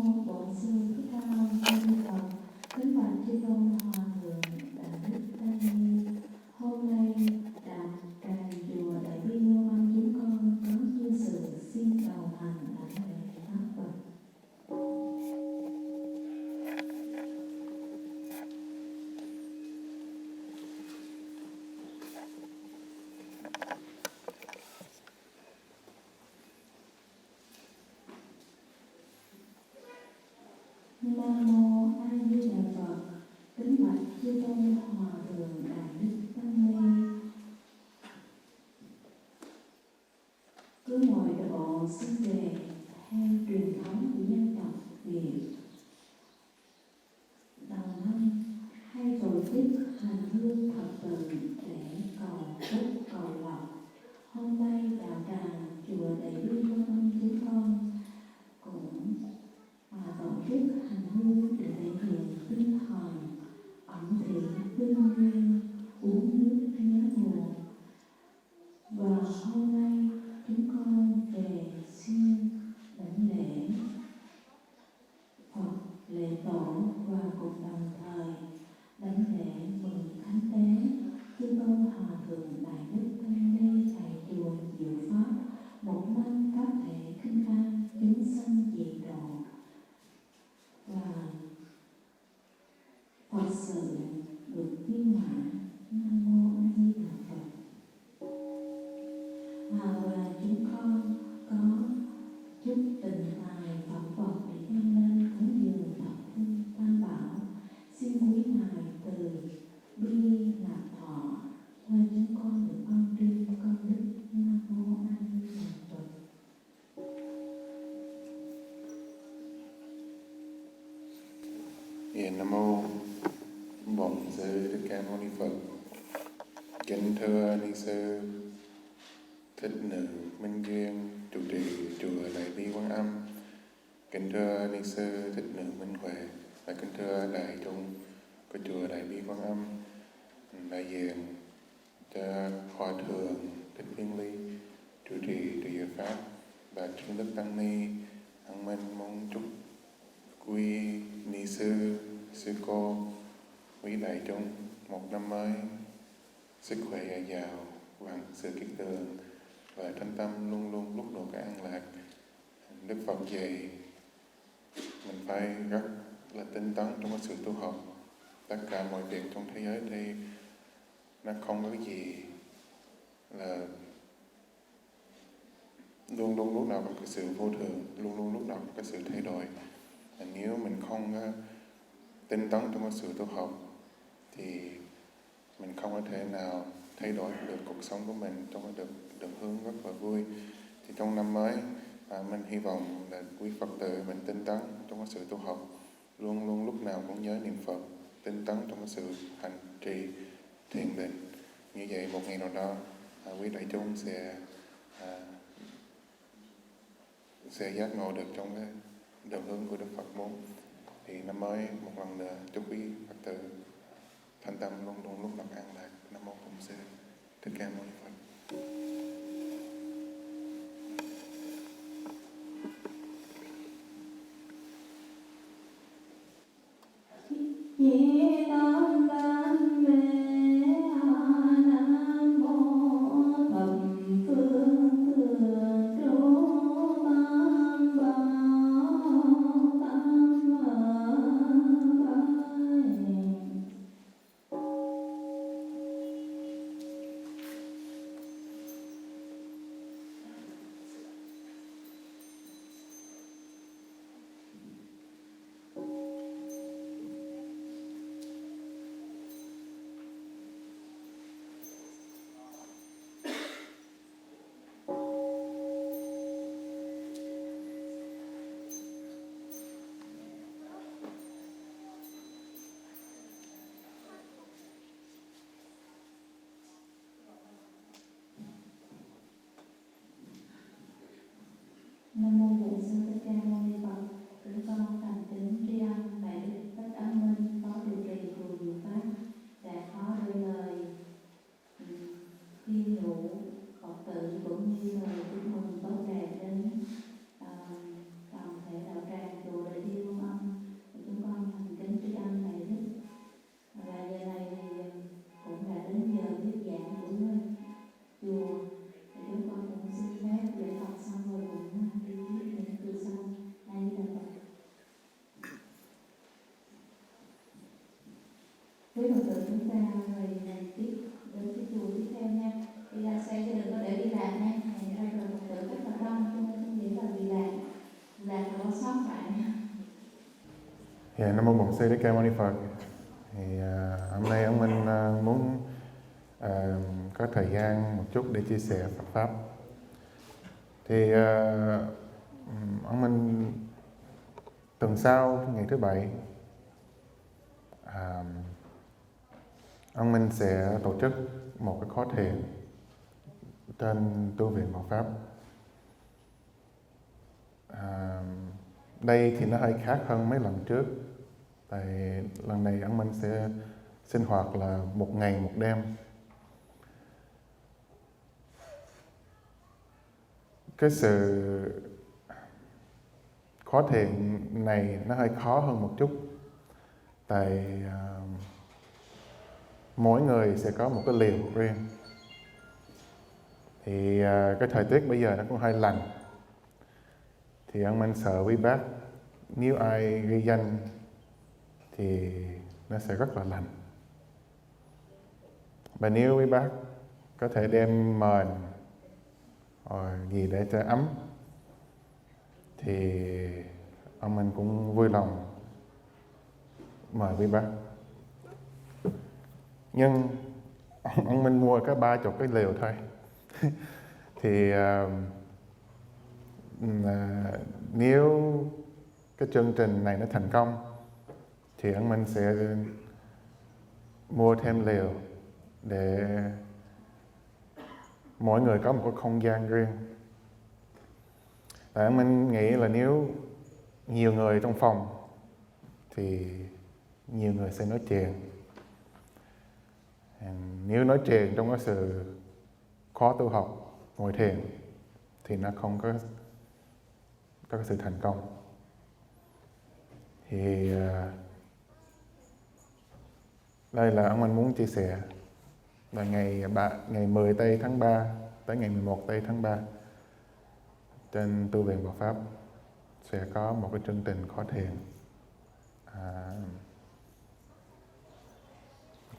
mô Bổn Sư Thích Ca Mâu Ni Phật. Kính bạch chư tôn hòa thượng đại đức tăng ni. Hôm nay đạo tràng chùa Đại Bi Mô Âm chúng con có duyên sự xin đầu hành đảnh lễ pháp Phật. Nam mô A Di Đà Phật. Kính bạch chư tôn hòa thượng đại đức tăng ni. Cứ mọi độ sinh về theo truyền thống của dân tộc Việt, đầu năm hay tổ chức hành hương Phật tử để cầu phúc cầu lộc. Hôm nay đạo tràng chùa Đại Bi Mô Âm chúng con cũng tổ chức hành hương để thể hiện tinh thần ẩn thị vinh nguyên, uống nước nhớ nguồn. Và hôm nay chúng con về xin đảnh lễ Phật, lễ tổ và cùng đồng thời đảnh lễ mừng thánh tế chư tôn hòa thượng đại đức tăng ni tại chùa Diệu Pháp, một năm pháp thể khinh an chúng sanh dị độ và Phật sự được viên mãn. Nam mô A Di Đà Phật. Và chúng con có chút tình tài phẩm vật để dâng lên cúng dường thập phương tam bảo. Xin quý ngài từ bi nạp thọ, nơi chúng con được con tri con đức. Nam mô A Di Đà Phật. Nam mô Bổn Sư Thích Ca Mâu Ni Phật. Kính thưa ni sư Thích Nữ Minh Duyên, trụ trì chùa Đại Bi Quán Âm. Kính thưa ni sư Thích Nữ Minh Huệ và kính thưa đại chúng của chùa Đại Bi Quán Âm, đại diện cho hòa thượng Thích Viên Ly, trụ trì Chùa Diệu Pháp và chúng đức tăng ni an minh. Mong chúc quý ni sư, sư cô, quý đại chúng một năm mới sức khỏe dồi dào, vạn sự kiết tường và thanh tâm luôn luôn lúc độ cái an lạc. Đức Phật dạy mình phải rất là tinh tấn trong cái sự tu học. Tất cả mọi việc trong thế giới đây nó không có cái gì là luôn luôn lúc nào có cái sự vô thường, luôn luôn lúc nào có cái sự thay đổi. Và nếu mình không tinh tấn trong cái sự tu học thì mình không có thể nào thay đổi được cuộc sống của mình trong cái đường hướng rất là vui. Thì trong năm mới mình hy vọng là quý Phật tử mình tinh tấn trong cái sự tu học, luôn luôn lúc nào cũng nhớ niệm Phật, tinh tấn trong cái sự hành trì thiền định. Như vậy một ngày nào đó quý đại chúng sẽ giác ngộ được trong cái đường hướng của Đức Phật muốn. Thì năm mới một lần nữa chúc quý Phật tử thanh tâm luôn luôn lúc nào an lạc. Nam mô Bổn Sư Thích Ca Mâu Ni Phật. quý Phật tử chúng ta rồi tiếp đến cái chùa tiếp theo nha. Đi ra xe cho đừng có để đi lạc nha. Ngày nay rồi Phật tử rất là đông cho nên không nghĩ là bị lạc là có sót lại. Nam mô Bổn Sư Thích Ca Mâu Ni Phật. Thì hôm nay ông Minh muốn có thời gian một chút để chia sẻ Phật pháp. Thì ông Minh tuần sau ngày thứ Bảy ông Minh sẽ tổ chức một cái khóa thiền trên tu viện Bảo Pháp. Đây thì nó hơi khác hơn mấy lần trước, tại lần này ông Minh sẽ sinh hoạt là 1 ngày 1 đêm. Cái sự khóa thiền này nó hơi khó hơn một chút, tại mỗi người sẽ có một cái liều riêng. Thì cái thời tiết bây giờ nó cũng hơi lạnh, thì ông Minh sợ quý bác nếu ai ghi danh thì nó sẽ rất là lạnh. Và nếu quý bác có thể đem mền hoặc gì để cho ấm thì ông Minh cũng vui lòng mời quý bác. Nhưng ông Minh mua có 30 cái liều thôi. Thì nếu cái chương trình này nó thành công thì ông Minh sẽ mua thêm liều để mỗi người có một cái không gian riêng. Tại ông Minh nghĩ là nếu nhiều người trong phòng thì nhiều người sẽ nói chuyện. Nếu nói chuyện trong cái sự khó tu học, ngồi thiền thì nó không có cái sự thành công. Thì đây là ông Minh muốn chia sẻ là ngày 10 tây tháng 3 tới ngày 11 tây tháng 3 trên tu viện Bảo Pháp sẽ có một cái chương trình khóa thiền.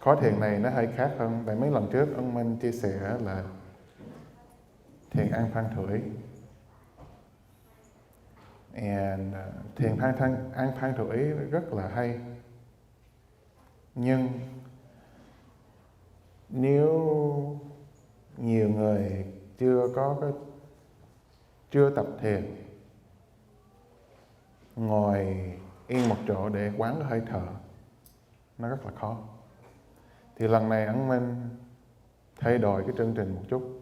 Khóa thiền này nó hơi khác hơn, tại mấy lần trước ông Minh chia sẻ là thiền an phan thủy. Thiền an phan thủy rất là hay. Nhưng nếu nhiều người chưa tập thiền, ngồi yên một chỗ để quán cái hơi thở, nó rất là khó. Thì lần này ông Minh thay đổi cái chương trình một chút,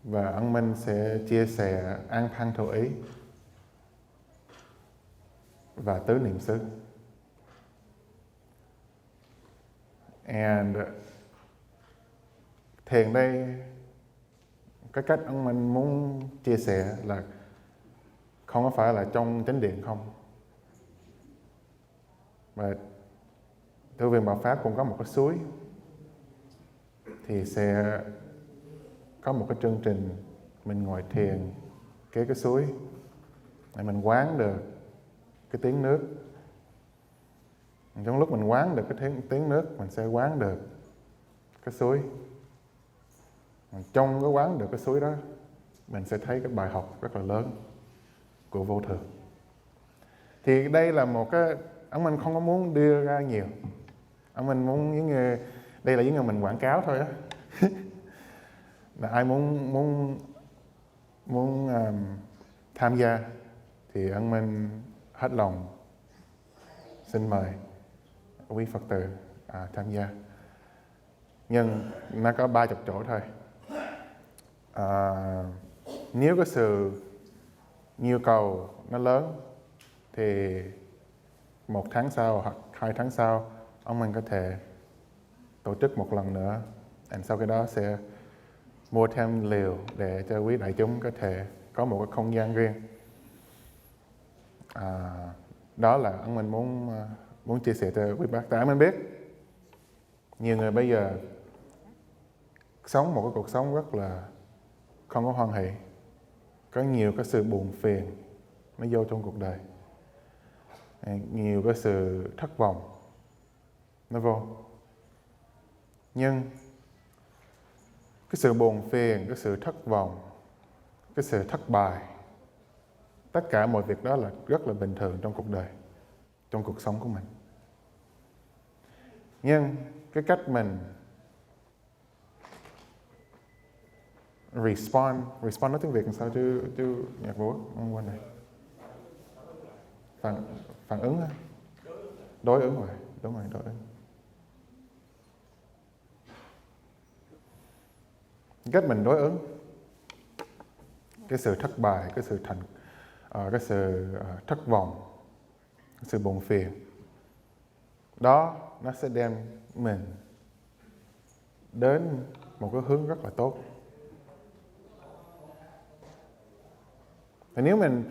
và ông Minh sẽ chia sẻ an phan thủy và tứ niệm xứ. Thiền đây, cái cách ông Minh muốn chia sẻ là không có phải là trong chánh điện không, mà tu viện Bảo Pháp cũng có một cái suối, thì sẽ có một cái chương trình mình ngồi thiền kế cái suối để mình quán được cái tiếng nước. Trong lúc mình quán được cái tiếng nước, mình sẽ quán được cái suối. Trong cái quán được cái suối đó, mình sẽ thấy cái bài học rất là lớn của vô thường. Thì đây là một cái, ông Minh không có muốn đưa ra nhiều. Ông Minh muốn đây là những người mình quảng cáo thôi á. Là ai muốn tham gia thì ông Minh hết lòng xin mời quý Phật tử tham gia. Nhưng nó có 30 chỗ thôi. Nếu có sự nhu cầu nó lớn thì 1 tháng sau hoặc 2 tháng sau ông Minh có thể tổ chức một lần nữa. Sau cái đó sẽ mua thêm liều để cho quý đại chúng có thể có một cái không gian riêng. Đó là ông Minh muốn chia sẻ cho quý bác. Tại ông Minh biết nhiều người bây giờ sống một cái cuộc sống rất là không có hoan hỷ, có nhiều cái sự buồn phiền nó vô trong cuộc đời. nhiều cái sự thất vọng nó vô. Nhưng cái sự buồn phiền, cái sự thất vọng, cái sự thất bại, tất cả mọi việc đó là rất là bình thường trong cuộc đời, trong cuộc sống của mình. Nhưng cái cách mình respond nói tiếng Việt làm sao chứ nhạc vũ không quên này. Phản ứng á. Đối ứng rồi, đúng rồi, đối ứng. Cách mình đối ứng cái sự thất bại, cái sự thất vọng, cái sự buồn phiền, đó nó sẽ đem mình đến một cái hướng rất là tốt. Và nếu mình,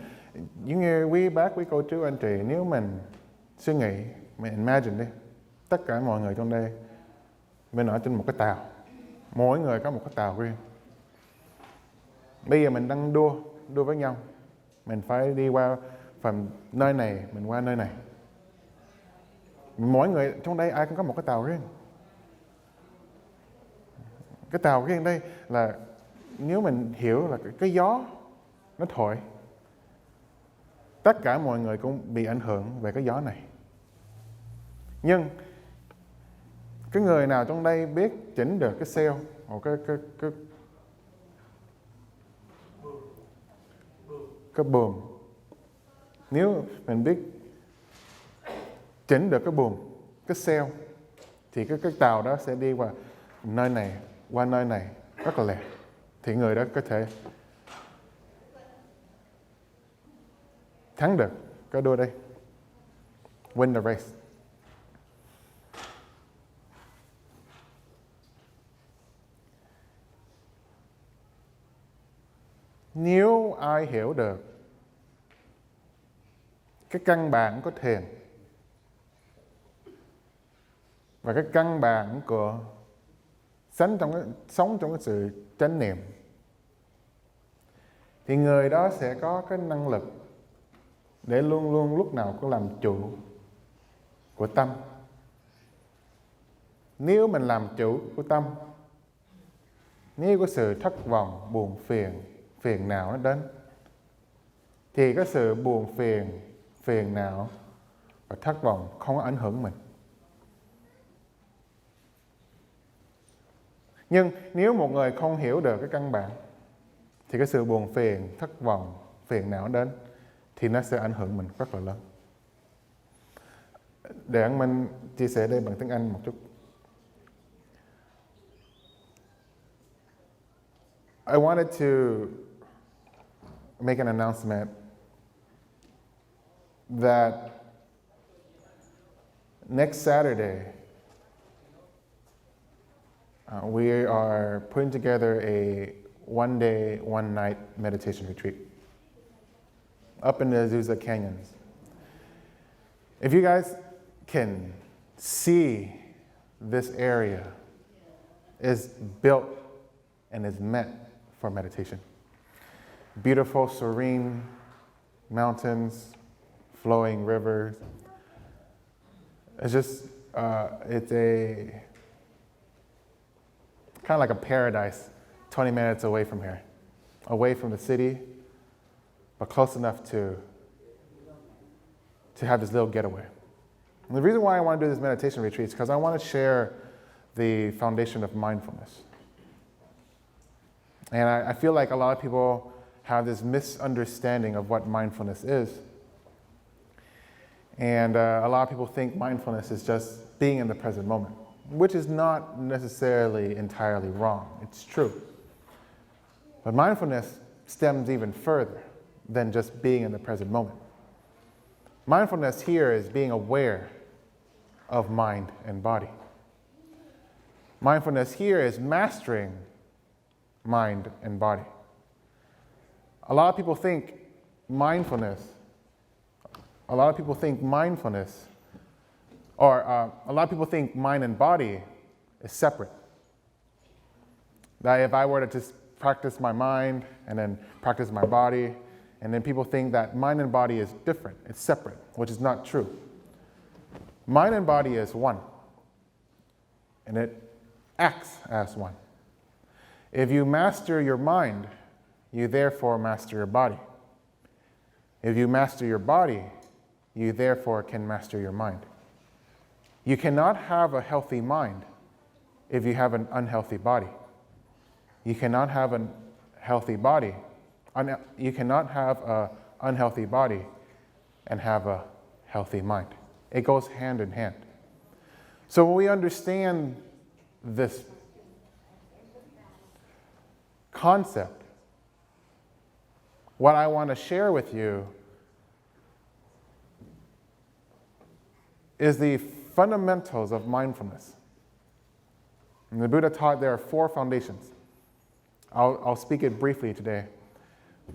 giống như quý cô chú anh chị, nếu mình suy nghĩ, mình imagine đi, tất cả mọi người trong đây mình ở trên một cái tàu, mỗi người có một cái tàu riêng. Bây giờ mình đang đua với nhau, mình phải đi qua phần nơi này, mình qua nơi này. Mỗi người trong đây ai cũng có một cái tàu riêng. Cái tàu riêng đây là, nếu mình hiểu là cái gió nó thổi, tất cả mọi người cũng bị ảnh hưởng về cái gió này. Nhưng cái người nào trong đây biết chỉnh được cái sail, hoặc cái buồm, nếu mình biết chỉnh được cái buồm, cái sail, thì cái tàu đó sẽ đi qua nơi này, qua nơi này rất là lẹ. Thì người đó có thể thắng được cái đua đây, win the race. Nếu ai hiểu được cái căn bản của thiền và cái căn bản của sống trong cái sự chánh niệm, thì người đó sẽ có cái năng lực để luôn luôn lúc nào cũng làm chủ của tâm. Nếu mình làm chủ của tâm, nếu có sự thất vọng, buồn phiền não nó đến, thì cái sự buồn phiền não và thất vọng không có ảnh hưởng mình. Nhưng nếu một người không hiểu được cái căn bản, thì cái sự buồn phiền, thất vọng, phiền não đến, thì nó sẽ ảnh hưởng mình rất là lớn. Để anh Minh chia sẻ đây bằng tiếng Anh một chút. I wanted to make an announcement that next Saturday, we are putting together a one-day, one-night meditation retreat up in the Azusa Canyons. If you guys can see, this area is built and is meant for meditation. Beautiful, serene mountains, flowing rivers. It's just, it's a kind of like a paradise 20 minutes away from here, away from the city, but close enough to have this little getaway. And the reason why I want to do this meditation retreat is because I want to share the foundation of mindfulness. And I feel like a lot of people have this misunderstanding of what mindfulness is. And a lot of people think mindfulness is just being in the present moment, which is not necessarily entirely wrong. It's true. But mindfulness stems even further than just being in the present moment. Mindfulness here is being aware of mind and body. Mindfulness here is mastering mind and body. A lot of people think mindfulness, or a lot of people think mind and body is separate. That if I were to just practice my mind and then practice my body, And then people think that mind and body is different, it's separate, which is not true. Mind and body is one, and it acts as one. If you master your mind, you therefore master your body. If you master your body, you therefore can master your mind. You cannot have a healthy mind if you have an unhealthy body. You cannot have a healthy body. You cannot have an unhealthy body and have a healthy mind. It goes hand in hand. So when we understand this concept, what I want to share with you is the fundamentals of mindfulness. And the Buddha taught there are 4 foundations. I'll speak it briefly today,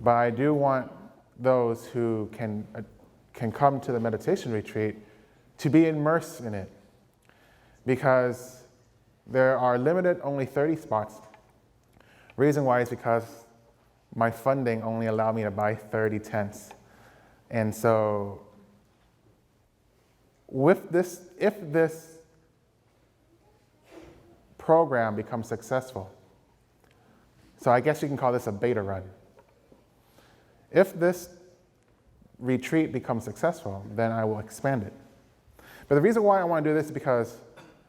but I do want those who can come to the meditation retreat to be immersed in it, because there are limited only 30 spots. Reason why is because my funding only allowed me to buy 30 tents. And so if this program becomes successful, so I guess you can call this a beta run. If this retreat becomes successful, then I will expand it. But the reason why I want to do this is because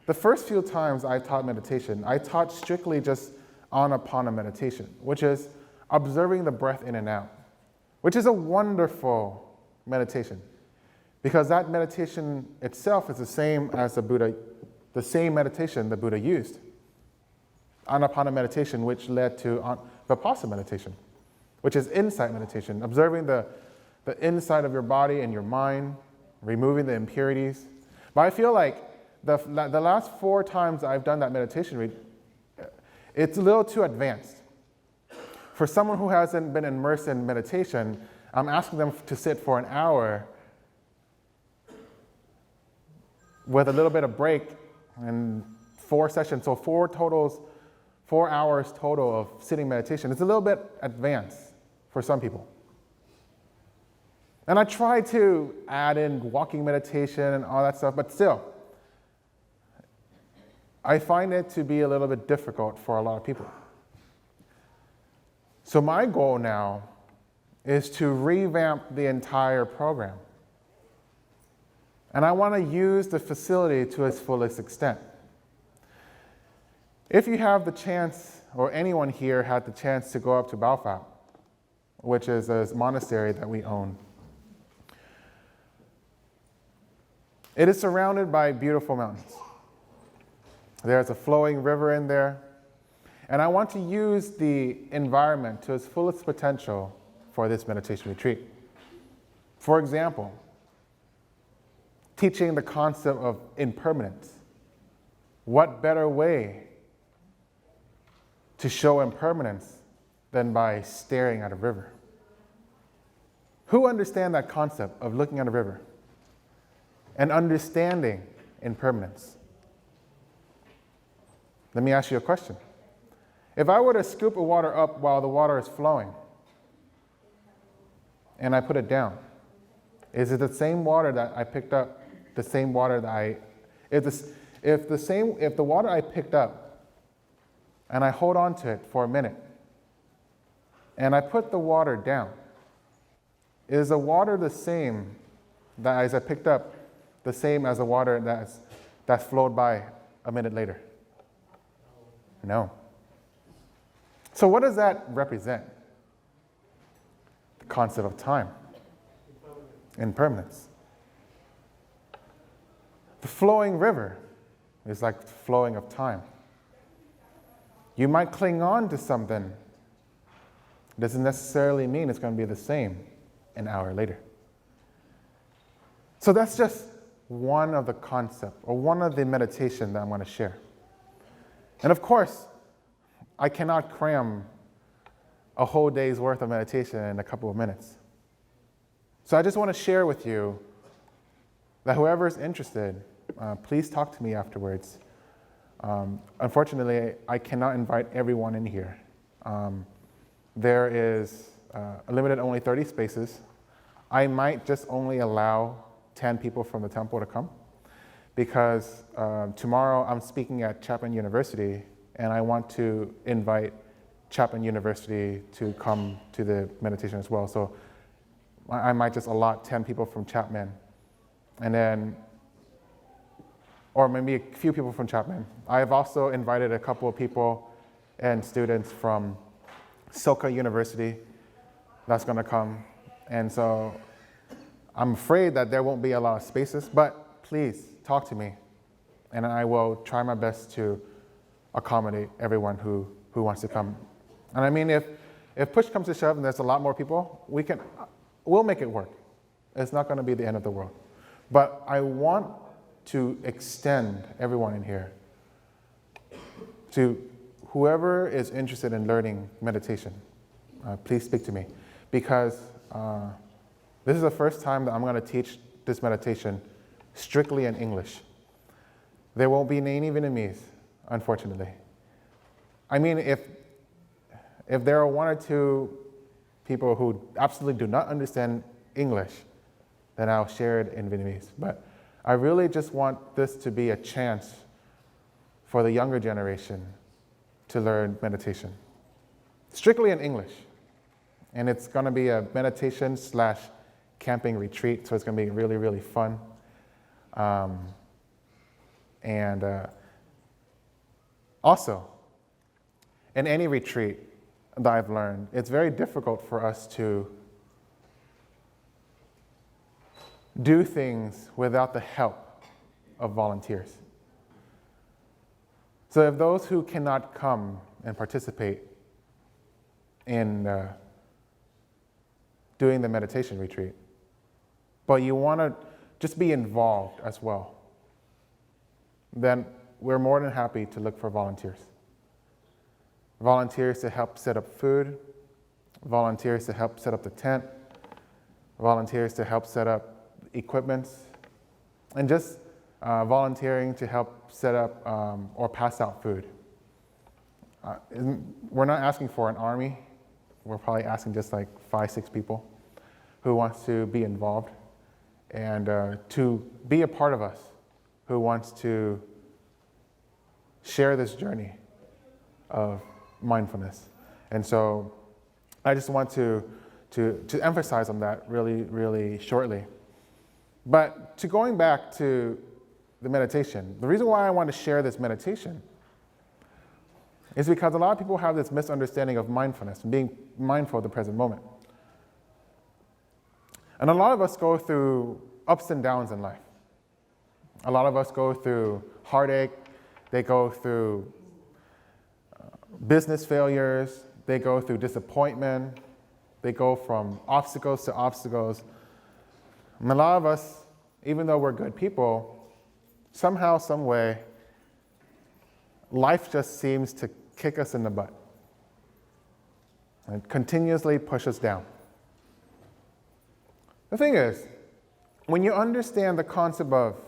the first few times I taught meditation, I taught strictly just Anapana meditation, which is observing the breath in and out, which is a wonderful meditation, because that meditation itself is the same as the same meditation the Buddha used. Anapana meditation, which led to Vipassana meditation, which is insight meditation, observing the inside of your body and your mind, removing the impurities. But I feel like the last 4 times I've done that meditation, it's a little too advanced. For someone who hasn't been immersed in meditation, I'm asking them to sit for an hour with a little bit of break and 4 sessions, so 4 hours total of sitting meditation. It's a little bit advanced for some people. And I try to add in walking meditation and all that stuff, but still, I find it to be a little bit difficult for a lot of people. So my goal now is to revamp the entire program. And I want to use the facility to its fullest extent. If you have the chance, or anyone here had the chance to go up to Baofao, which is a monastery that we own, it is surrounded by beautiful mountains. There's a flowing river in there. And I want to use the environment to its fullest potential for this meditation retreat. For example, teaching the concept of impermanence. What better way to show impermanence than by staring at a river? Who understands that concept of looking at a river and understanding impermanence? Let me ask you a question. If I were to scoop the water up while the water is flowing and I put it down, is it the same water that I picked up, the same water that if the water I picked up and I hold on to it for a minute and I put the water down, is the water the same that as I picked up, the same as the water that's flowed by a minute later? No. So what does that represent? The concept of time. Impermanence. The flowing river is like the flowing of time. You might cling on to something. It doesn't necessarily mean it's going to be the same an hour later. So that's just one of the concepts, or one of the meditation that I'm going to share. And of course, I cannot cram a whole day's worth of meditation in a couple of minutes. So I just want to share with you that whoever is interested, please talk to me afterwards. Unfortunately, I cannot invite everyone in here. There is a limited only 30 spaces. I might just only allow 10 people from the temple to come because tomorrow I'm speaking at Chapman University and I want to invite Chapman University to come to the meditation as well. So I might just allot 10 people from Chapman and then, or maybe a few people from Chapman. I have also invited a couple of people and students from Soka University that's going to come. And so I'm afraid that there won't be a lot of spaces, but please talk to me and I will try my best to accommodate everyone who wants to come. And I mean, if push comes to shove and there's a lot more people, we'll make it work. It's not going to be the end of the world. But I want to extend everyone in here to whoever is interested in learning meditation. Please speak to me because this is the first time that I'm going to teach this meditation strictly in English. There won't be any Vietnamese, unfortunately. I mean, if there are one or two people who absolutely do not understand English, then I'll share it in Vietnamese. But I really just want this to be a chance for the younger generation to learn meditation, strictly in English. And it's going to be a meditation / camping retreat, so it's going to be really, really fun. Also, in any retreat that I've learned, it's very difficult for us to do things without the help of volunteers. So if those who cannot come and participate in doing the meditation retreat, but you want to just be involved as well, then we're more than happy to look for volunteers. Volunteers to help set up food, volunteers to help set up the tent, volunteers to help set up equipment, and just volunteering to help set up or pass out food. We're not asking for an army. We're probably asking just like 5-6 people who wants to be involved and to be a part of us, who wants to share this journey of mindfulness. And so I just want to emphasize on that really, really shortly. But to going back to the meditation, the reason why I want to share this meditation is because a lot of people have this misunderstanding of mindfulness and being mindful of the present moment. And a lot of us go through ups and downs in life. A lot of us go through heartache, they go through business failures, they go through disappointment, they go from obstacles to obstacles. And a lot of us, even though we're good people, somehow, some way, life just seems to kick us in the butt and continuously push us down. The thing is, when you understand the concept of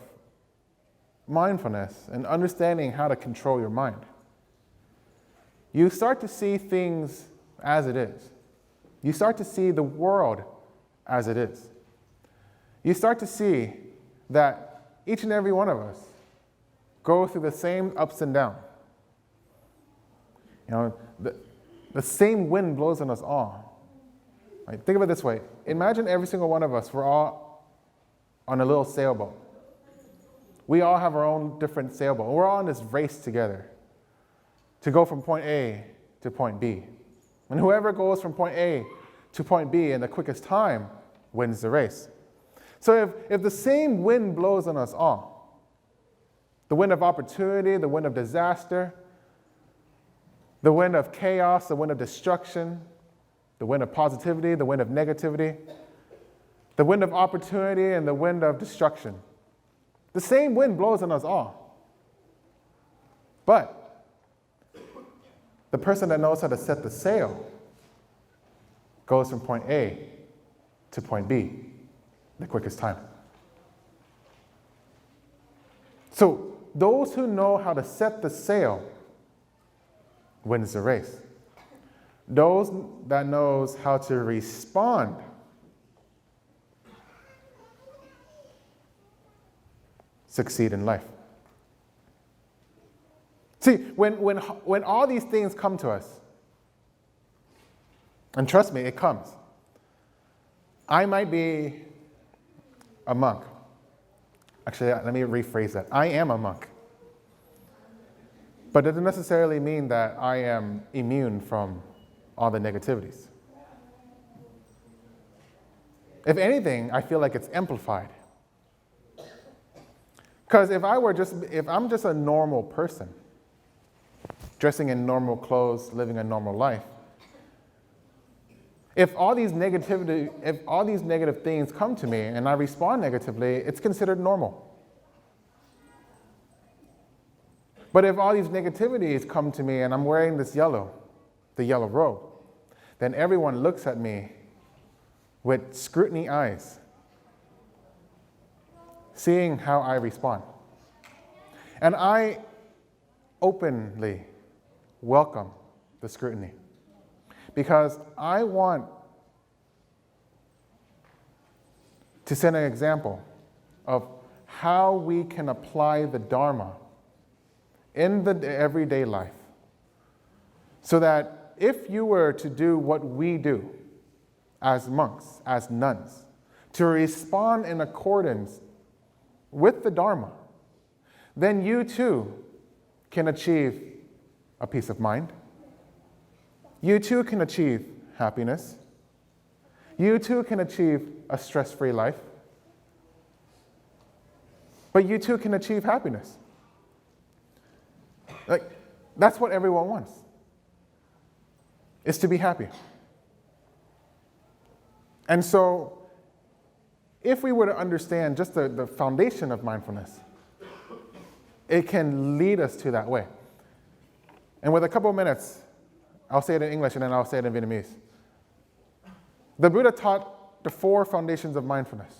mindfulness and understanding how to control your mind, you start to see things as it is. You start to see the world as it is. You start to see that each and every one of us go through the same ups and downs. You know, the same wind blows on us all. Right? Think of it this way. Imagine every single one of us, we're all on a little sailboat. We all have our own different sailboat. We're all in this race together to go from point A to point B. And whoever goes from point A to point B in the quickest time wins the race. So if the same wind blows on us all, the wind of opportunity, the wind of disaster, the wind of chaos, the wind of destruction, the wind of positivity, the wind of negativity, the wind of opportunity, and the wind of destruction, the same wind blows on us all. But the person that knows how to set the sail goes from point A to point B the quickest time. So those who know how to set the sail wins the race. Those that knows how to respond succeed in life. See, when all these things come to us, and trust me, it comes. I might be a monk. Actually, let me rephrase that. I am a monk. But it doesn't necessarily mean that I am immune from all the negativities. If anything, I feel like it's amplified. Because if I'm just a normal person, dressing in normal clothes, living a normal life, if all these negative things come to me and I respond negatively, it's considered normal. But if all these negativities come to me and I'm wearing the yellow robe, then everyone looks at me with scrutiny eyes, seeing how I respond. And I openly welcome the scrutiny because I want to set an example of how we can apply the Dharma in the everyday life so that if you were to do what we do as monks, as nuns, to respond in accordance with the Dharma, then you too can achieve a peace of mind. You too can achieve happiness. You too can achieve a stress-free life. But you too can achieve happiness. That's what everyone wants, is to be happy. And so, if we were to understand just the foundation of mindfulness, it can lead us to that way. And with a couple of minutes, I'll say it in English and then I'll say it in Vietnamese. The Buddha taught the 4 foundations of mindfulness.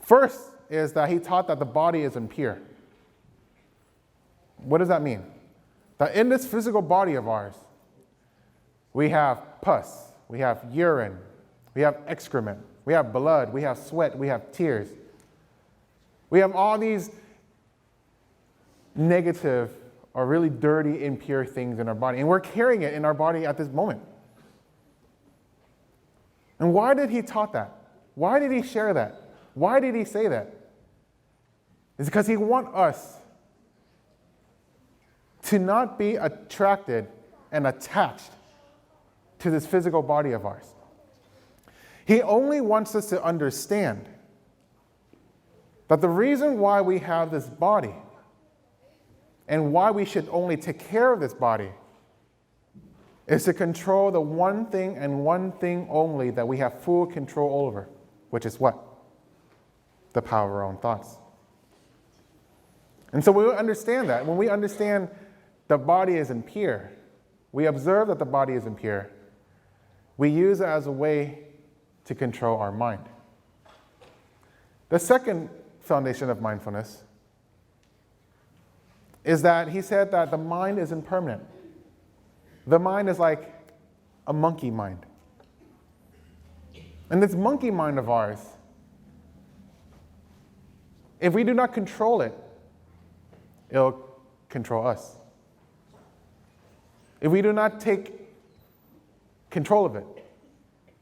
First is that he taught that the body is impure. What does that mean? That in this physical body of ours, we have pus, we have urine, we have excrement, we have blood, we have sweat, we have tears. We have all these negative or really dirty, impure things in our body, and we're carrying it in our body at this moment. And why did he taught that? Why did he share that? Why did he say that? It's because he wants us to not be attracted and attached to this physical body of ours. He only wants us to understand that the reason why we have this body and why we should only take care of this body is to control the one thing and one thing only that we have full control over, which is what? The power of our own thoughts. And so we understand that. When we understand the body is impure, we observe that the body is impure, we use it as a way to control our mind. The second foundation of mindfulness is that he said that the mind is impermanent. The mind is like a monkey mind. And this monkey mind of ours, if we do not control it, it'll control us. If we do not take control of it,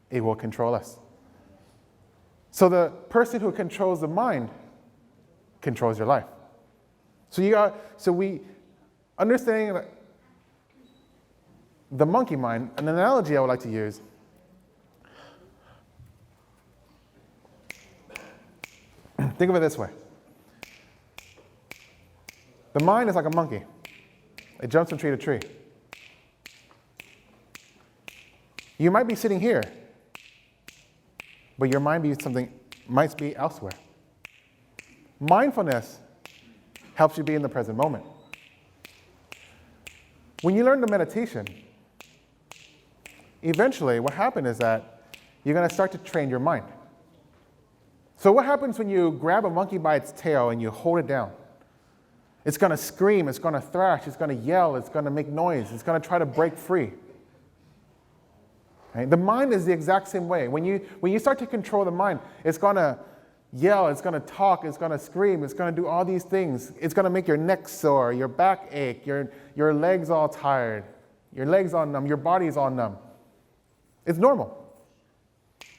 it will control us. So the person who controls the mind controls your life. So we understanding the monkey mind, an analogy I would like to use. Think of it this way. The mind is like a monkey. It jumps from tree to tree. You might be sitting here, but your mind might be elsewhere. Mindfulness helps you be in the present moment. When you learn the meditation, eventually what happens is that you're going to start to train your mind. So what happens when you grab a monkey by its tail and you hold it down? It's going to scream, it's going to thrash, it's going to yell, it's going to make noise, it's going to try to break free. Right? The mind is the exact same way. When you start to control the mind, it's going to yell, it's going to talk, it's going to scream, it's going to do all these things. It's going to make your neck sore, your back ache, your legs all tired, your legs all numb, your body's all numb. It's normal.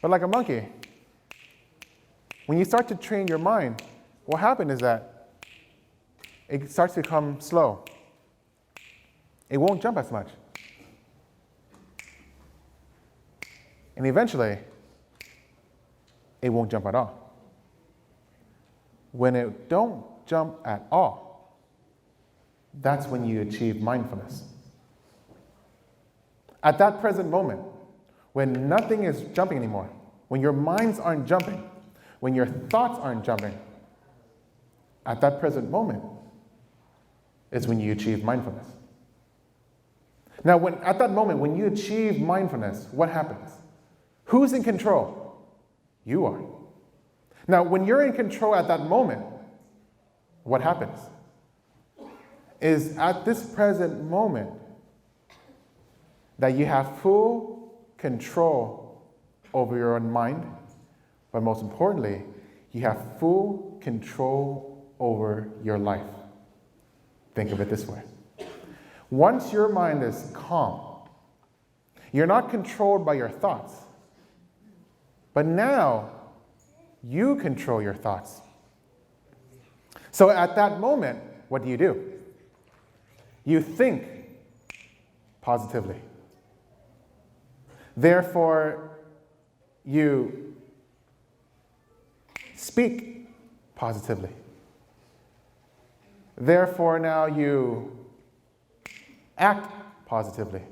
But like a monkey, when you start to train your mind, what happens is that it starts to become slow. It won't jump as much. And eventually, it won't jump at all. When it don't jump at all, that's when you achieve mindfulness. At that present moment, when nothing is jumping anymore, when your minds aren't jumping, when your thoughts aren't jumping, at that present moment is when you achieve mindfulness. Now, at that moment, when you achieve mindfulness, what happens? Who's in control? You are. Now, when you're in control at that moment, what happens? Is at this present moment that you have full control over your own mind, but most importantly, you have full control over your life. Think of it this way. Once your mind is calm, you're not controlled by your thoughts. But now, you control your thoughts. So at that moment, what do? You think positively. Therefore, you speak positively. Therefore, now you act positively,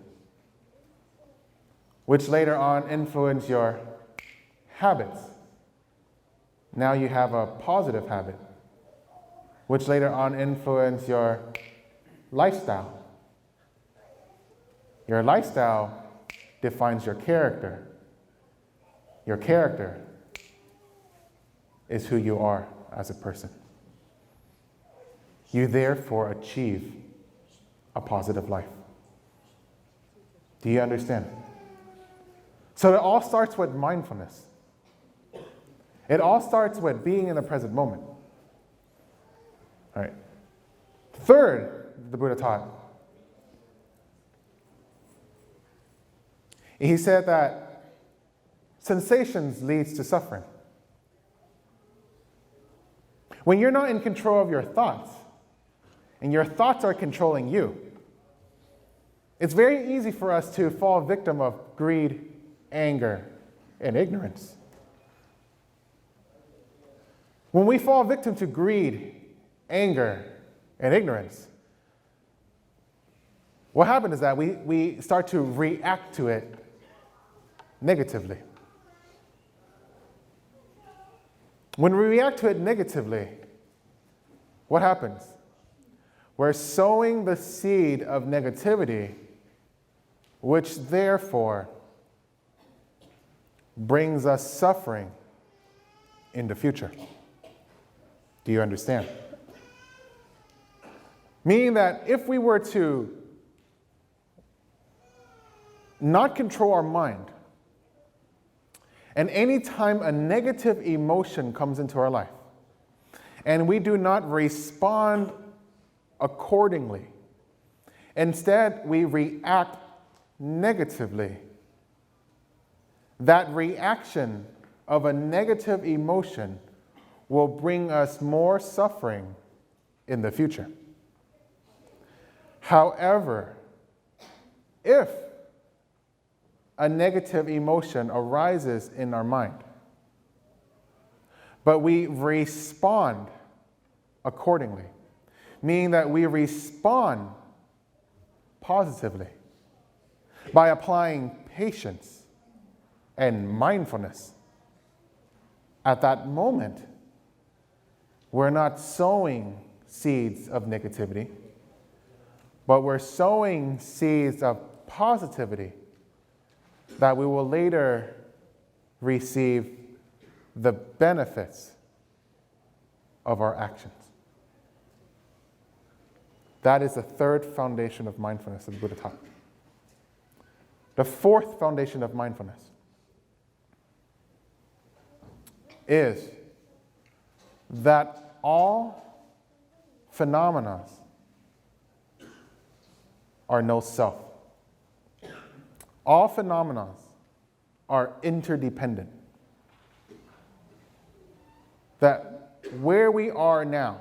which later on influence your habits. Now you have a positive habit, which later on influence your lifestyle. Your lifestyle defines your character. Your character is who you are as a person. You therefore achieve a positive life. Do you understand? So it all starts with mindfulness. It all starts with being in the present moment. All right. Third, the Buddha taught. He said that sensations leads to suffering. When you're not in control of your thoughts, and your thoughts are controlling you, it's very easy for us to fall victim of greed, anger, and ignorance. When we fall victim to greed, anger, and ignorance, what happens is that we start to react to it negatively. When we react to it negatively, what happens? We're sowing the seed of negativity, which therefore brings us suffering in the future. Do you understand? Meaning that if we were to not control our mind, and any time a negative emotion comes into our life, and we do not respond accordingly, instead we react negatively, that reaction of a negative emotion will bring us more suffering in the future. However, if a negative emotion arises in our mind, but we respond accordingly, meaning that we respond positively by applying patience and mindfulness, at that moment, we're not sowing seeds of negativity, but we're sowing seeds of positivity that we will later receive the benefits of our actions. That is the third foundation of mindfulness that the Buddha taught. The fourth foundation of mindfulness is that all phenomena are no self. All phenomena are interdependent. That where we are now,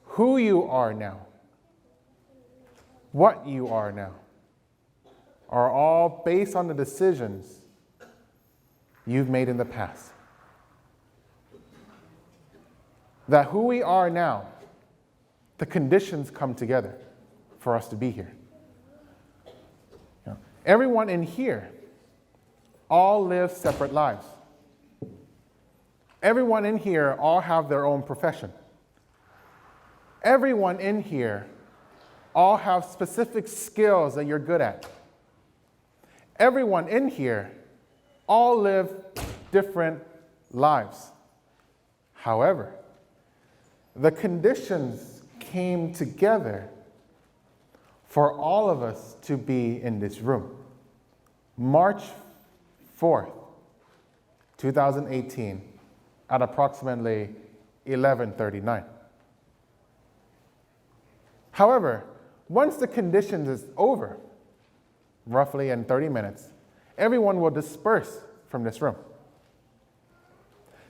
who you are now, what you are now, are all based on the decisions you've made in the past. That who we are now, the conditions come together for us to be here. Everyone in here all live separate lives. Everyone in here all have their own profession. Everyone in here all have specific skills that you're good at. Everyone in here all live different lives. However, the conditions came together for all of us to be in this room. March 4th, 2018, at approximately 11:39. However, once the conditions is over, roughly in 30 minutes, everyone will disperse from this room.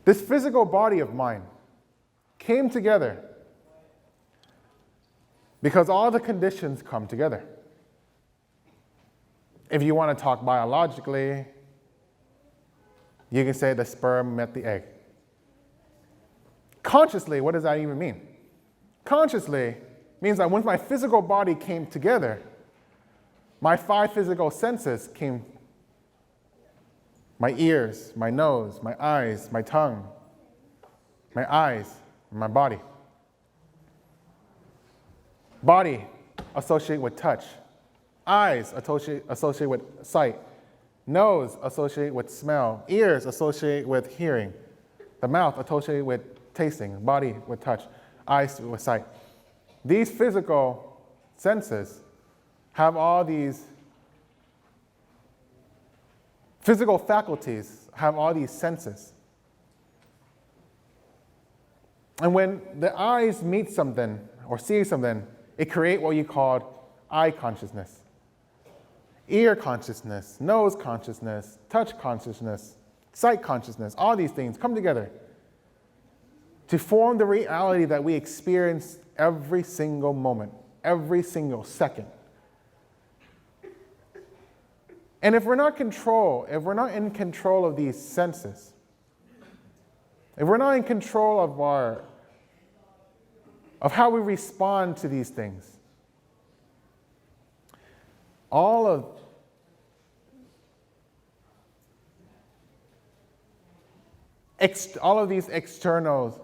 This physical body of mine came together because all the conditions come together. If you want to talk biologically, you can say the sperm met the egg. Consciously, what does that even mean? Consciously means that once my physical body came together, my 5 physical senses came. My ears, my nose, my eyes, my tongue, my eyes, and my body. Body associated with touch. Eyes associated with sight. Nose associated with smell. Ears associated with hearing. The mouth associated with tasting. Body with touch. Eyes with sight. These physical senses have all these physical faculties, have all these senses. And when the eyes meet something or see something, it creates what you call eye consciousness, ear consciousness, nose consciousness, touch consciousness, sight consciousness. All these things come together to form the reality that we experience every single moment, every single second. And if we're not in control of these senses, if we're not in control of how we respond to these things, all of these external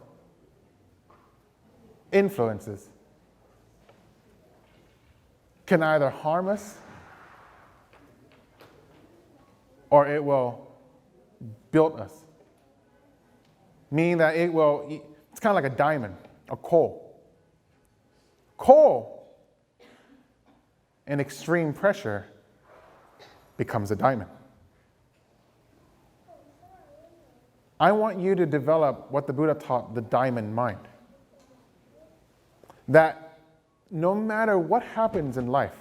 influences can either harm us or it will build us. Meaning that it's kind of like a diamond, a coal. Coal in extreme pressure becomes a diamond. I want you to develop what the Buddha taught, the diamond mind. That no matter what happens in life,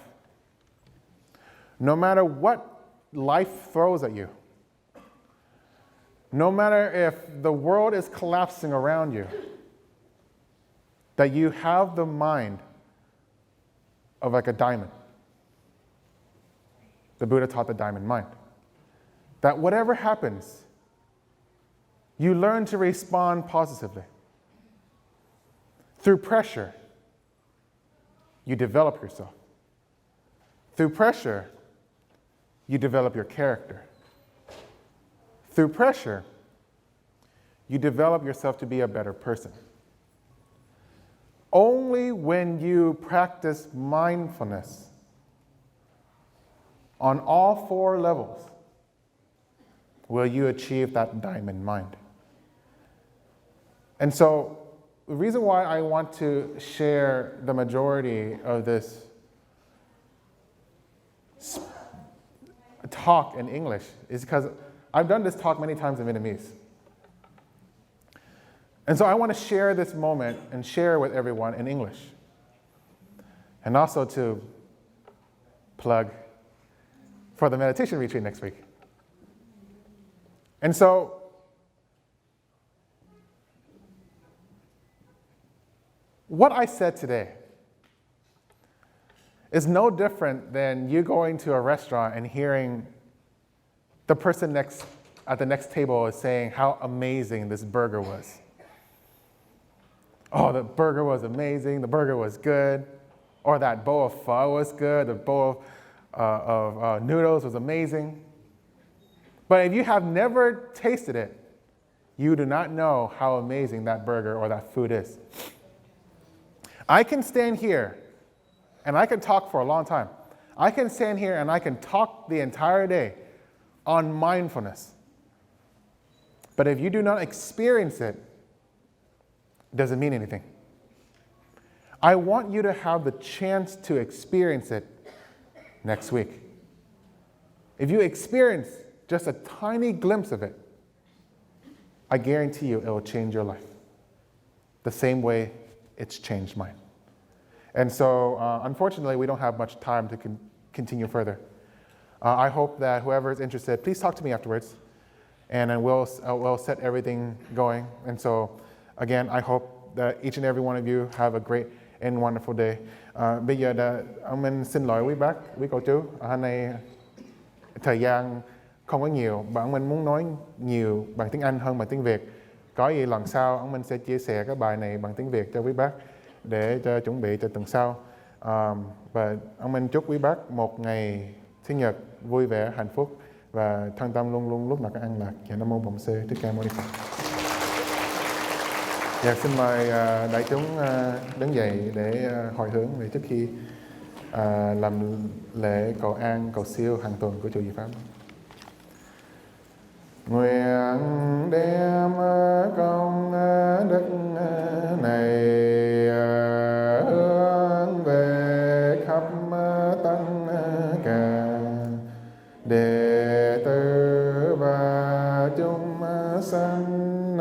no matter what life throws at you, no matter if the world is collapsing around you, that you have the mind of like a diamond. The Buddha taught the diamond mind. That whatever happens, you learn to respond positively. Through pressure, you develop yourself. Through pressure, you develop your character. Through pressure, you develop yourself to be a better person. Only when you practice mindfulness on all 4 levels will you achieve that diamond mind. And so the reason why I want to share the majority of this talk in English is because I've done this talk many times in Vietnamese. And so I want to share this moment and share with everyone in English. And also to plug for the meditation retreat next week. And so, what I said today is no different than you going to a restaurant and hearing the person at the next table is saying how amazing this burger was. Oh, the burger was amazing, the burger was good, or that bowl of pho was good, the bowl of noodles was amazing. But if you have never tasted it, you do not know how amazing that burger or that food is. I can stand here and I can talk for a long time. I can stand here and I can talk the entire day on mindfulness. But if you do not experience it, it doesn't mean anything. I want you to have the chance to experience it next week. If you experience just a tiny glimpse of it, I guarantee you it will change your life the same way it's changed mine. And so, unfortunately, we don't have much time to continue further. I hope that whoever is interested, please talk to me afterwards, and then we'll set everything going. And so, again, I hope that each and every one of you have a great and wonderful day. Bây giờ ông Minh xin lỗi quý bác, quý cô chú. Hôm nay thời gian không có nhiều, và ông Minh muốn nói nhiều bằng tiếng Anh hơn bằng tiếng Việt. Có gì lần sau ông Minh sẽ chia sẻ cái bài này bằng tiếng Việt cho quý bác để cho chuẩn bị cho tuần sau. Và ông Minh chúc quý bác một ngày Sinh nhật vui vẻ, hạnh phúc và thân tâm luôn luôn lúc nào có an lạc. Dạ Nam mô Bổn Sư Thích Ca Mâu Ni Phật. Dạ, xin mời đại chúng đứng dậy để hồi hướng để trước khi làm lễ cầu an, cầu siêu hàng tuần của Chùa Diệu Pháp. Nguyện đem công đức này hướng về khắp tất cả đệ tử và chúng sanh